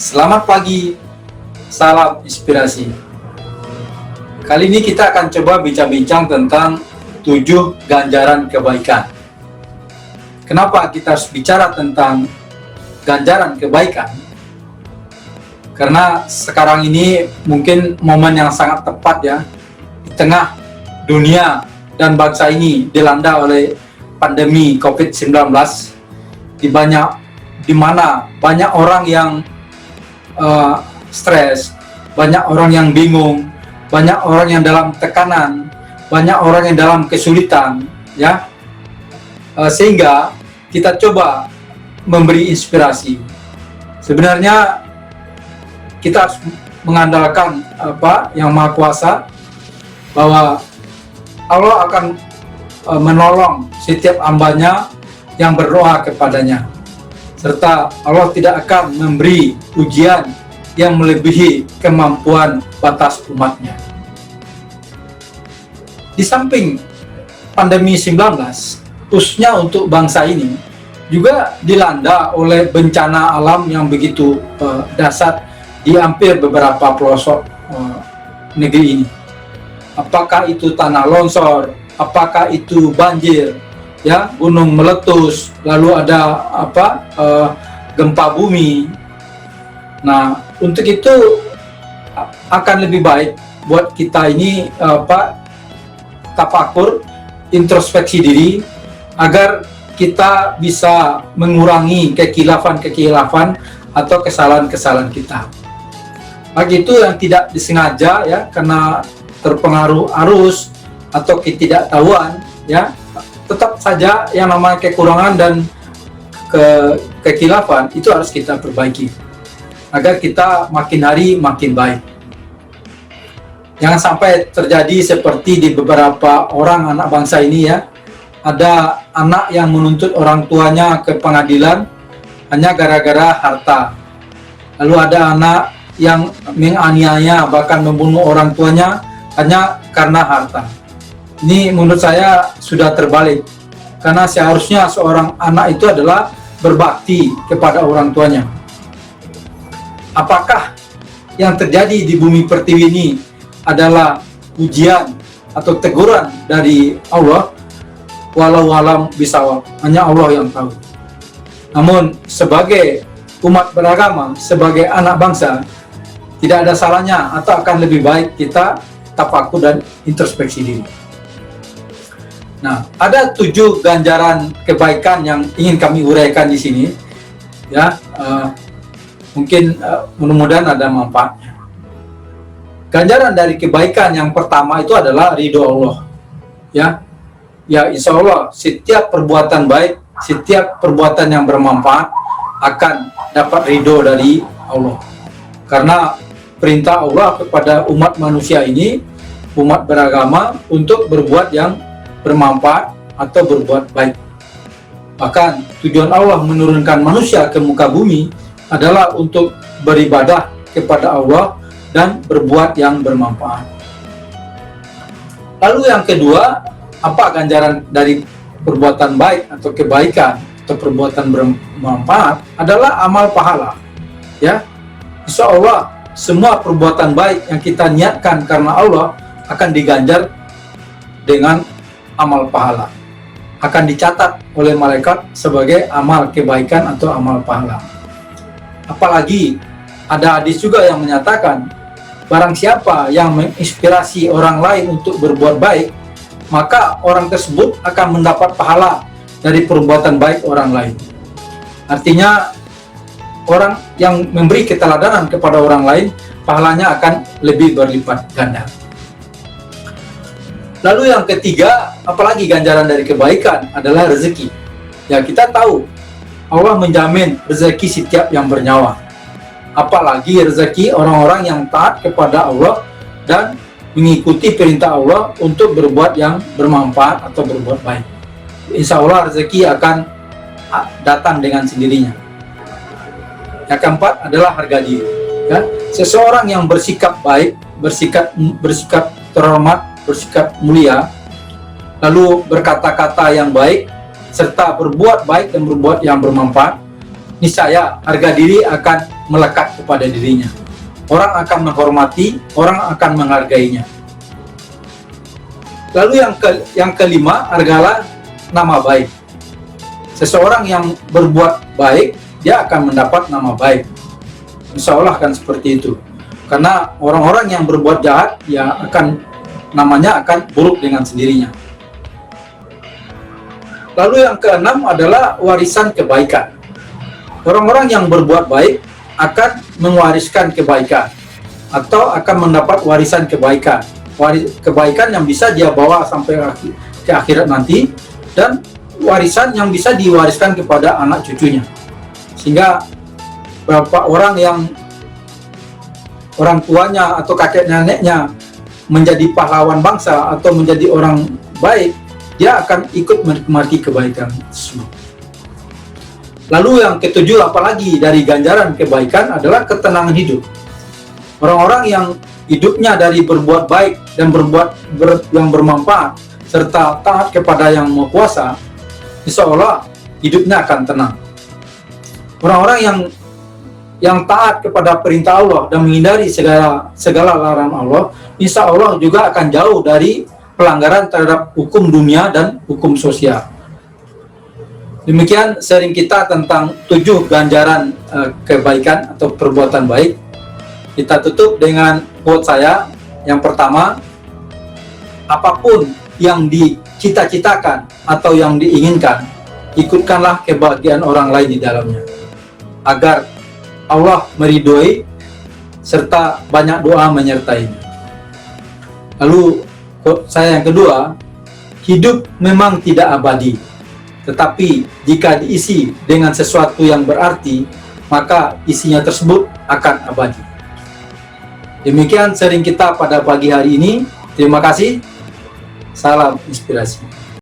Selamat pagi, salam inspirasi. Kali ini kita akan coba bincang-bincang tentang 7 ganjaran kebaikan. Kenapa kita harus bicara tentang ganjaran kebaikan? Karena sekarang ini mungkin momen yang sangat tepat ya, di tengah dunia dan bangsa ini dilanda oleh pandemi COVID-19, di mana banyak orang yang stres, banyak orang yang bingung, banyak orang yang dalam tekanan, banyak orang yang dalam kesulitan, ya. Sehingga kita coba memberi inspirasi. Sebenarnya kita harus mengandalkan Yang Maha Kuasa, bahwa Allah akan menolong setiap hambanya yang berdoa kepadanya, serta Allah tidak akan memberi ujian yang melebihi kemampuan batas umatnya. Di samping pandemi 19, khususnya untuk bangsa ini, juga dilanda oleh bencana alam yang begitu dahsyat di hampir beberapa pelosok negeri ini. Apakah itu tanah longsor, apakah itu banjir, ya, gunung meletus, lalu ada gempa bumi. Nah, untuk itu akan lebih baik buat kita ini tafakur, introspeksi diri, agar kita bisa mengurangi kekhilafan atau kesalahan-kesalahan kita. Bagi itu yang tidak disengaja, ya, karena terpengaruh arus atau ketidaktahuan, ya, tetap saja yang namanya kekurangan dan kekhilafan itu harus kita perbaiki agar kita makin hari makin baik. Jangan sampai terjadi seperti di beberapa orang anak bangsa ini, ya. Ada anak yang menuntut orang tuanya ke pengadilan hanya gara-gara harta. Lalu ada anak yang menganiaya bahkan membunuh orang tuanya hanya karena harta. Ini menurut saya sudah terbalik, karena seharusnya seorang anak itu adalah berbakti kepada orang tuanya. Apakah yang terjadi di bumi pertiwi ini adalah ujian atau teguran dari Allah? Walau alam bisawab, hanya Allah yang tahu. Namun sebagai umat beragama, sebagai anak bangsa, tidak ada salahnya atau akan lebih baik kita tafakur dan introspeksi diri. Nah, ada 7 ganjaran kebaikan yang ingin kami uraikan di sini, ya. Mungkin mudah-mudahan ada manfaatnya. Ganjaran dari kebaikan yang pertama itu adalah ridho Allah, ya. Ya, insya Allah setiap perbuatan baik, setiap perbuatan yang bermanfaat akan dapat ridho dari Allah. Karena perintah Allah kepada umat manusia ini, umat beragama, untuk berbuat yang bermanfaat atau berbuat baik. Bahkan tujuan Allah menurunkan manusia ke muka bumi adalah untuk beribadah kepada Allah dan berbuat yang bermanfaat. Lalu yang kedua, apa ganjaran dari perbuatan baik atau kebaikan atau perbuatan bermanfaat? Adalah amal pahala, ya. Insya Allah semua perbuatan baik yang kita niatkan karena Allah akan diganjar dengan amal pahala, akan dicatat oleh malaikat sebagai amal kebaikan atau amal pahala. Apalagi ada hadis juga yang menyatakan, barang siapa yang menginspirasi orang lain untuk berbuat baik, maka orang tersebut akan mendapat pahala dari perbuatan baik orang lain. Artinya orang yang memberi keteladanan kepada orang lain, pahalanya akan lebih berlipat ganda. Lalu yang ketiga, apalagi ganjaran dari kebaikan, adalah rezeki. Ya, kita tahu Allah menjamin rezeki setiap yang bernyawa. Apalagi rezeki orang-orang yang taat kepada Allah dan mengikuti perintah Allah untuk berbuat yang bermanfaat atau berbuat baik. Insya Allah rezeki akan datang dengan sendirinya. Yang keempat adalah harga diri, ya. Seseorang yang bersikap baik, bersikap terhormat, bersikap mulia, lalu berkata-kata yang baik, serta berbuat baik dan berbuat yang bermanfaat, niscaya harga diri akan melekat kepada dirinya. Orang akan menghormati, orang akan menghargainya. Lalu yang kelima adalah nama baik. Seseorang yang berbuat baik, dia akan mendapat nama baik. Insya Allah akan seperti itu. Karena orang-orang yang berbuat jahat, ya namanya akan buruk dengan sendirinya. Lalu yang keenam adalah warisan kebaikan. Orang-orang yang berbuat baik akan mewariskan kebaikan atau akan mendapat warisan kebaikan. Kebaikan yang bisa dia bawa sampai ke akhirat nanti, dan warisan yang bisa diwariskan kepada anak cucunya. Sehingga beberapa orang yang orang tuanya atau kakek neneknya menjadi pahlawan bangsa atau menjadi orang baik, dia akan ikut menikmati kebaikan tersebut. Lalu yang ketujuh, apalagi dari ganjaran kebaikan adalah ketenangan hidup. Orang-orang yang hidupnya dari berbuat baik dan yang bermanfaat serta taat kepada Yang Maha Kuasa, insya Allah hidupnya akan tenang. Orang-orang yang taat kepada perintah Allah dan menghindari segala larangan Allah, insya Allah juga akan jauh dari pelanggaran terhadap hukum dunia dan hukum sosial. Demikian sharing kita tentang 7 ganjaran kebaikan atau perbuatan baik. Kita tutup dengan quote saya. Yang pertama, apapun yang dicita-citakan atau yang diinginkan, ikutkanlah kebahagiaan orang lain di dalamnya, agar Allah meridhoi serta banyak doa menyertainya. Lalu quote saya yang kedua, hidup memang tidak abadi, tetapi jika diisi dengan sesuatu yang berarti, maka isinya tersebut akan abadi. Demikian sharing kita pada pagi hari ini. Terima kasih. Salam inspirasi.